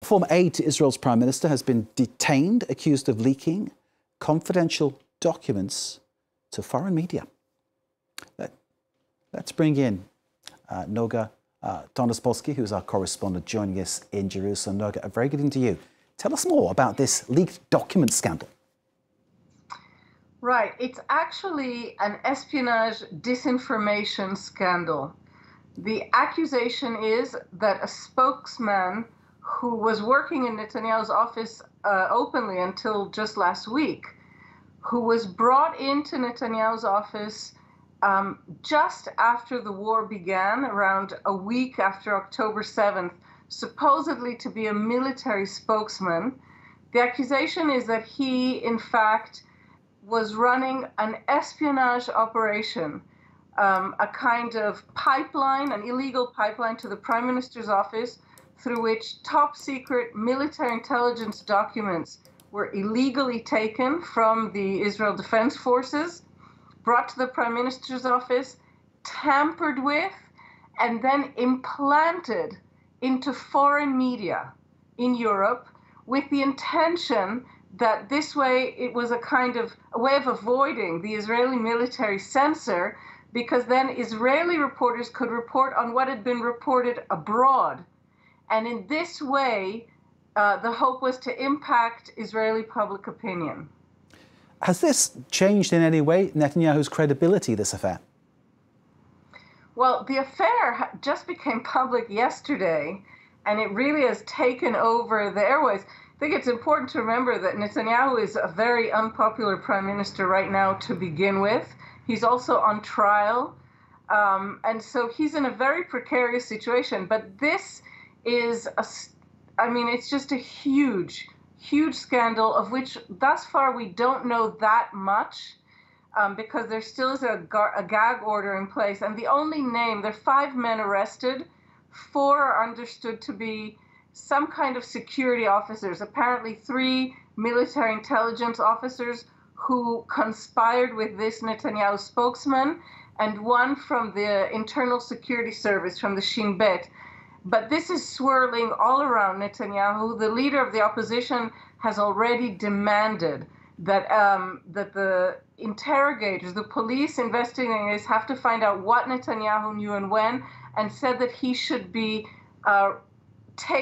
former aide to Israel's Prime Minister has been detained, accused of leaking confidential documents to foreign media. Let's bring in Noga Tarnopolsky, who's our correspondent joining us in Jerusalem. Noga, a very good evening to you. Tell us more about this leaked document scandal. Right. It's actually an espionage disinformation scandal. The accusation is that a spokesman who was working in Netanyahu's office openly until just last week, who was brought into Netanyahu's office just after the war began, around a week after October 7th, supposedly to be a military spokesman. The accusation is that he, in fact, was running an espionage operation, a kind of pipeline, an illegal pipeline to the Prime Minister's office, through which top secret military intelligence documents were illegally taken from the Israel Defense Forces, brought to the Prime Minister's office, tampered with, and then implanted into foreign media in Europe with the intention that this way it was a kind of a way of avoiding the Israeli military censor, because then Israeli reporters could report on what had been reported abroad. And in this way, the hope was to impact Israeli public opinion. Has this changed in any way Netanyahu's credibility, this affair? Well, the affair just became public yesterday, and it really has taken over the airways. I think it's important to remember that Netanyahu is a very unpopular prime minister right now to begin with. He's also on trial, and so he's in a very precarious situation. But this is, it's just a huge scandal of which thus far we don't know that much, because there still is a gag order in place. And the only name, there are 5 men arrested, 4 are understood to be some kind of security officers, apparently 3 military intelligence officers who conspired with this Netanyahu spokesman, and 1 from the Internal Security Service, from the Shin Bet. But this is swirling all around Netanyahu. The leader of the opposition has already demanded that that the interrogators, the police investigators, have to find out what Netanyahu knew and when, and said that he should be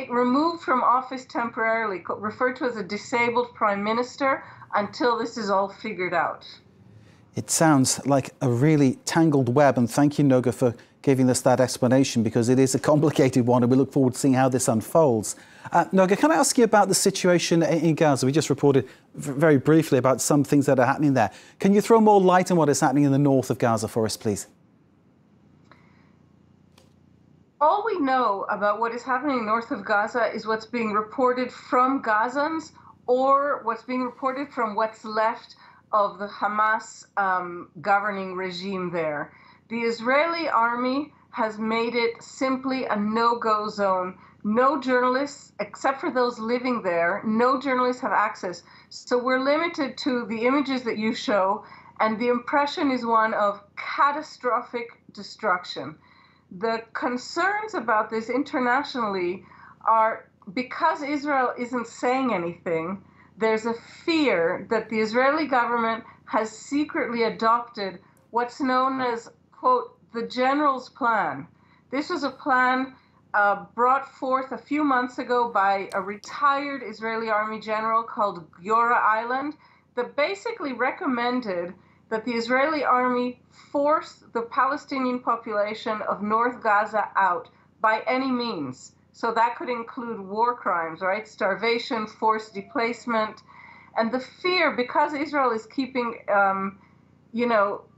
removed from office temporarily, referred to as a disabled prime minister, until this is all figured out. It sounds like a really tangled web, and thank you, Noga, for giving us that explanation, because it is a complicated one, and we look forward to seeing how this unfolds. Noga, can I ask you about the situation in Gaza? We just reported very briefly about some things that are happening there. Can you throw more light on what is happening in the north of Gaza for us, please? All we know about what is happening north of Gaza is what's being reported from Gazans, or what's being reported from what's left of the Hamas governing regime there. The Israeli army has made it simply a no-go zone. No journalists, except for those living there, no journalists have access. So we're limited to the images that you show, and the impression is one of catastrophic destruction. The concerns about this internationally are, because Israel isn't saying anything, there's a fear that the Israeli government has secretly adopted what's known as, quote, the general's plan. This was a plan brought forth a few months ago by a retired Israeli army general called Giora Eiland, that basically recommended that the Israeli army force the Palestinian population of North Gaza out by any means. So that could include war crimes, right? Starvation, forced displacement. And the fear, because Israel is keeping,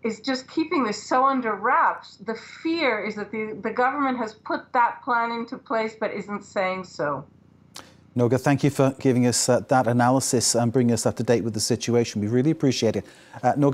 is just keeping this so under wraps, the fear is that the government has put that plan into place but isn't saying so. Noga, thank you for giving us that analysis and bringing us up to date with the situation. We really appreciate it. Noga